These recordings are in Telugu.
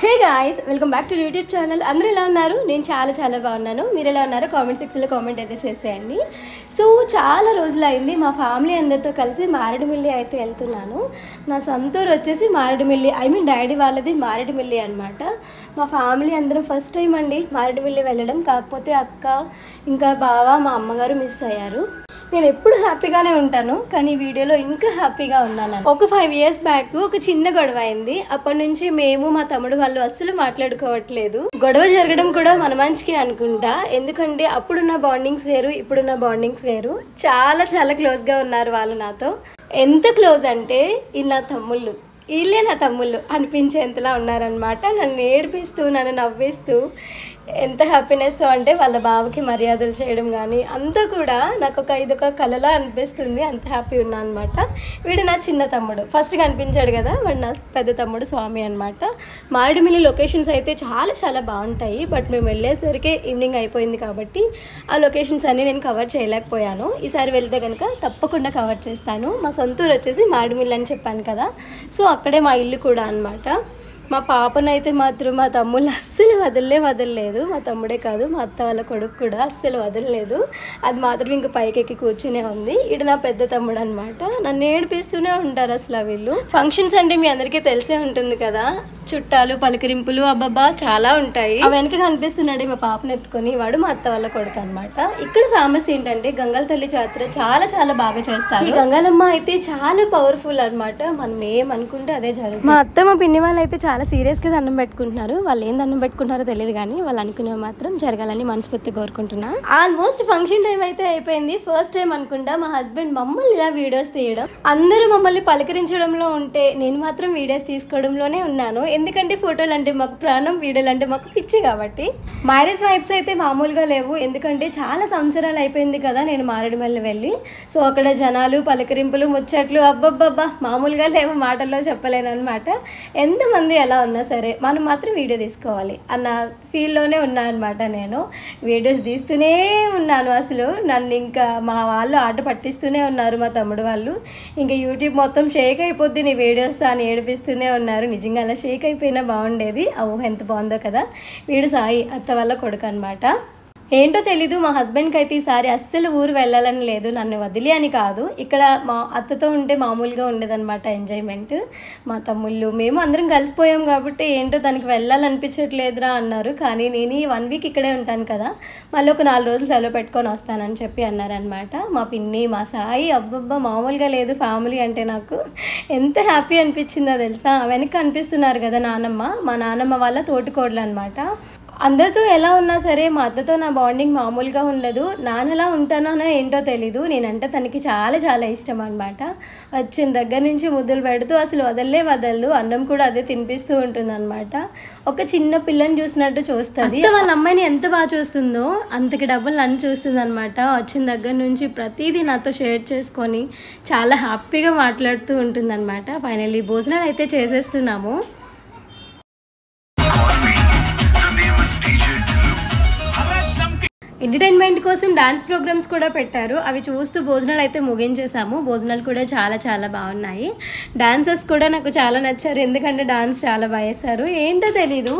Hey guys, welcome back to YouTube channel. అందరూ ఎలా ఉన్నారు? నేను చాలా బాగున్నాను. మీరు ఎలా ఉన్నారు? కామెంట్ సెక్షన్లో కామెంట్ అయితే చేసేయండి. సో చాలా రోజులైంది మా ఫ్యామిలీ అందరితో కలిసి మారేడుమిల్లి అయితే వెళ్తున్నాను. నా సొంతూరు వచ్చేసి మారేడుమిల్లి, డాడీ వాళ్ళది మారేడుమిల్లి అనమాట. మా ఫ్యామిలీ అందరం ఫస్ట్ టైం అండి మారేడుమిల్లి వెళ్ళడం. కాకపోతే అక్క ఇంకా బావ మా అమ్మగారు మిస్ అయ్యారు. నేను ఎప్పుడు హ్యాపీగానే ఉంటాను, కానీ ఈ వీడియోలో ఇంకా హ్యాపీగా ఉన్నాను. ఒక 5 years బ్యాక్ ఒక చిన్న గొడవ అయింది. అప్పటి నుంచి మేము మా తమ్ముడు వాళ్ళు అస్సలు మాట్లాడుకోవట్లేదు. గొడవ జరగడం కూడా మన మంచికి అనుకుంటా, ఎందుకంటే అప్పుడున్న బాండింగ్స్ వేరు, ఇప్పుడున్న బాండింగ్స్ వేరు. చాలా క్లోజ్గా ఉన్నారు వాళ్ళు నాతో. ఎంత క్లోజ్ అంటే నా తమ్ముళ్ళు, వీళ్ళే నా తమ్ముళ్ళు అనిపించేంతలా ఉన్నారనమాట. నన్ను ఏడిపిస్తూ నన్ను నవ్విస్తూ ఎంత హ్యాపీనెస్ అంటే వాళ్ళ బావకి మర్యాదలు చేయడం కానీ అంతా కూడా నాకు ఇదొక కళలా అనిపిస్తుంది. అంత హ్యాపీ ఉన్నా అనమాట. వీడు నా చిన్న తమ్ముడు, ఫస్ట్ కనిపించాడు కదా, వాడు నా పెద్ద తమ్ముడు స్వామి అనమాట. మారేడుమిల్లి లొకేషన్స్ అయితే చాలా బాగుంటాయి. బట్ మేము వెళ్ళేసరికి ఈవినింగ్ అయిపోయింది కాబట్టి ఆ లొకేషన్స్ అన్నీ నేను కవర్ చేయలేకపోయాను. ఈసారి వెళ్తే కనుక తప్పకుండా కవర్ చేస్తాను. మా సొంతూరు వచ్చేసి మారేడుమిల్లి అని చెప్పాను కదా, సో అక్కడే మా ఇల్లు కూడా అనమాట. మా పాపనైతే మాత్రం మా తమ్ముళ్ళు అస్సలు వదలలేదు. మా తమ్ముడే కాదు, మా అత్త వాళ్ళ కొడుకు కూడా అస్సలు వదలలేదు. అది మాత్రం ఇంక పైకెక్కి కూర్చునే ఉంది. ఇటు నా పెద్ద తమ్ముడు అనమాట. నన్ను ఏడిపిస్తూనే ఉంటారు అసలు వీళ్ళు. ఫంక్షన్స్ అంటే మీ అందరికీ తెలిసే ఉంటుంది కదా, చుట్టాలు పలకరింపులు అబ్బబ్బా చాలా ఉంటాయి. ఆ వెనక కనిపిస్తున్నాడు మా పాపను ఎత్తుకొని, వాడు మా అత్త వాళ్ళ కొడుకు అనమాట. ఇక్కడ ఫేమస్ ఏంటంటే గంగల తల్లి జాతర చాలా బాగా చేస్తారు. ఈ గంగాలమ్మ అయితే చాలా పవర్ఫుల్ అనమాట. మనం ఏమనుకుంటే అదే జరుగుతుంది. మా అత్త మా పిన్ని వాళ్ళు అయితే చాలా సీరియస్గా దండం పెట్టుకుంటున్నారు. వాళ్ళు ఏం దండం పెట్టుకుంటున్నారో తెలియదు, కానీ వాళ్ళు అనుకునేవి మాత్రం జరగాలని మనస్ఫూర్తి కోరుకుంటున్నా. ఆల్మోస్ట్ ఫంక్షన్ టైం అయితే అయిపోయింది. ఫస్ట్ టైం అనుకుంటా మా హస్బెండ్ మమ్మల్ని ఇలా వీడియోస్ తీయడం. అందరూ మమ్మల్ని పలకరించడంలో ఉంటే నేను మాత్రం వీడియోస్ తీసుకోవడంలోనే ఉన్నాను. ఎందుకంటే ఫోటోలు అంటే మాకు ప్రాణం, వీడియోలు అంటే మాకు పిచ్చి కాబట్టి. మ్యారేజ్ వైబ్స్ అయితే మామూలుగా లేవు, ఎందుకంటే చాలా సంవత్సరాలు అయిపోయింది కదా నేను మారేడుమిల్లి వెళ్ళి. సో అక్కడ జనాలు, పలకరింపులు, ముచ్చట్లు అబ్బబ్బబ్బా మామూలుగా లేవు, మాటల్లో చెప్పలేను అనమాట. ఎంతమంది ఎలా ఉన్నా సరే మనం మాత్రం వీడియో తీసుకోవాలి అన్న ఫీల్లోనే ఉన్నా అనమాట. నేను వీడియోస్ తీస్తూనే ఉన్నాను. అసలు నన్ను ఇంకా మా వాళ్ళు ఆట పట్టిస్తూనే ఉన్నారు, మా తమ్ముడు వాళ్ళు. ఇంకా యూట్యూబ్ మొత్తం షేక్ అయిపోద్ది నీ వీడియోస్ అని ఏడిపిస్తూనే ఉన్నారు. నిజంగా అలా షేక్ అయిపోయినా బాగుండేది. ఆ ఊహ ఎంత బాగుందో కదా. వీడు సాయి అత్త వాళ్ళ కొడుకు అనమాట. ఏంటో తెలీదు, మా హస్బెండ్కి అయితే ఈసారి అస్సలు ఊరు వెళ్ళాలని లేదు. నన్ను వదిలి అని కాదు, ఇక్కడ మా అత్తతో ఉంటే మామూలుగా ఉండేదన్నమాట ఎంజాయ్మెంట్. మా తమ్ముళ్ళు మేము అందరం కలిసిపోయాం కాబట్టి ఏంటో తనకి వెళ్ళాలనిపించట్లేదురా అన్నారు. కానీ నేను ఈ 1 week ఇక్కడే ఉంటాను కదా, మళ్ళీ ఒక 4 రోజులు సెలవు పెట్టుకొని వస్తానని చెప్పి అన్నారనమాట. మా పిన్ని, మా సాయి అబ్బబ్బా మామూలుగా లేదు. ఫ్యామిలీ అంటే నాకు ఎంత హ్యాపీ అనిపించిందో తెలుసా. వెనక కనిపిస్తున్నారు కదా నానమ్మ, మా నానమ్మ వాళ్ళ తోటికోడలు అనమాట. అందరితో ఎలా ఉన్నా సరే మా అత్తతో నా బాండింగ్ మామూలుగా ఉండదు. నాన్నలా ఉంటానో ఏంటో తెలీదు, నేనంటే తనకి చాలా ఇష్టం అనమాట. వచ్చిన దగ్గర నుంచి ముద్దులు పెడుతూ అసలు వదలదు. అన్నం కూడా అదే తినిపిస్తూ ఉంటుంది అనమాట. ఒక చిన్న పిల్లని చూసినట్టు చూస్తుంది. వాళ్ళ అమ్మాయిని ఎంత బాగా చూస్తుందో అంతకి డబ్బులు నన్ను చూస్తుంది అనమాట. వచ్చిన దగ్గర నుంచి ప్రతిదీ నాతో షేర్ చేసుకొని చాలా హ్యాపీగా మాట్లాడుతూ ఉంటుంది అనమాట. ఫైనల్లీ భోజనాలు అయితే చేసేస్తున్నాము. ఎంటర్టైన్మెంట్ కోసం డాన్స్ ప్రోగ్రామ్స్ కూడా పెట్టారు. అవి చూస్తూ భోజనాలు అయితే ముగించేసాము. భోజనాలు కూడా చాలా బాగున్నాయి. డాన్సర్స్ కూడా నాకు చాలా నచ్చారు, ఎందుకంటే డాన్స్ చాలా బాగా వేశారు. ఏంటో తెలీదు,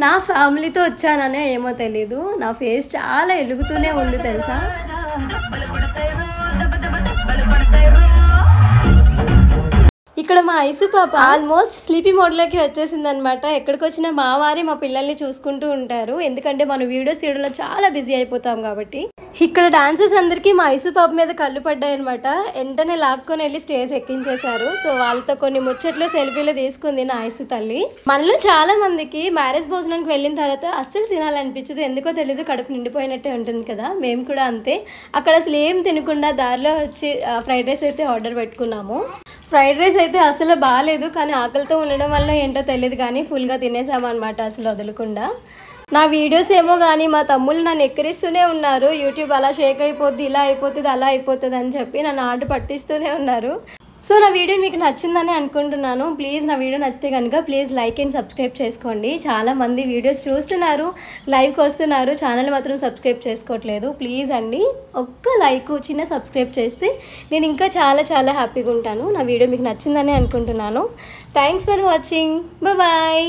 నా ఫ్యామిలీతో వచ్చాననే ఏమో తెలీదు, నా ఫేస్ చాలా ఎలుగుతూనే ఉంది తెలుసా. ఇక్కడ మా ఐసు పాప ఆల్మోస్ట్ స్లీపీ మోడ్లోకి వచ్చేసింది అనమాట. ఎక్కడికి వచ్చినా మా వారే మా పిల్లల్ని చూసుకుంటూ ఉంటారు, ఎందుకంటే మనం వీడియోస్ తీయడంలో చాలా బిజీ అయిపోతాం కాబట్టి. ఇక్కడ డాన్సర్స్ అందరికీ మా ఐసు పాప మీద కళ్ళు పడ్డాయి అనమాట. వెంటనే లాక్కొని వెళ్ళి స్టేజ్ ఎక్కించేశారు. సో వాళ్ళతో కొన్ని ముచ్చట్లు, సెల్ఫీలు తీసుకుంది నా ఐసు తల్లి. మనలో చాలా మందికి మ్యారేజ్ భోజనానికి వెళ్ళిన తర్వాత అస్సలు తినాలనిపించదు, ఎందుకో తెలీదు, కడుపు నిండిపోయినట్టే ఉంటుంది కదా. మేము కూడా అంతే. అక్కడ అసలు ఏం తినకుండా దారిలో వచ్చి ఫ్రైడ్ రైస్ అయితే ఆర్డర్ పెట్టుకున్నాము. ఫ్రైడ్ రైస్ అయితే అసలు బాగాలేదు, కానీ ఆకలితో ఉండడం వల్ల ఏంటో తెలియదు కానీ ఫుల్గా తినేసామన్నమాట అసలు వదలకుండా. నా వీడియోస్ ఏమో కానీ మా తమ్ముళ్ళు నన్ను ఎక్కిరిస్తూనే ఉన్నారు. యూట్యూబ్ అలా షేక్ అయిపోద్ది, ఇలా అయిపోతుంది, అలా అయిపోతుంది అని చెప్పి నన్ను ఆట పట్టిస్తూనే ఉన్నారు. సో నా వీడియో మీకు నచ్చిందని అనుకుంటున్నాను. ప్లీజ్ నా వీడియో నచ్చితే కనుక ప్లీజ్ లైక్ అండ్ సబ్స్క్రైబ్ చేసుకోండి. చాలామంది వీడియోస్ చూస్తున్నారు, లైవ్కి వస్తున్నారు, ఛానల్ మాత్రం సబ్స్క్రైబ్ చేసుకోవట్లేదు. ప్లీజ్ అండి, ఒక్క లైక్, చిన్న సబ్స్క్రైబ్ చేస్తే నేను ఇంకా చాలా హ్యాపీగా ఉంటాను. నా వీడియో మీకు నచ్చిందని అనుకుంటున్నాను. Thanks for watching. బాయ్.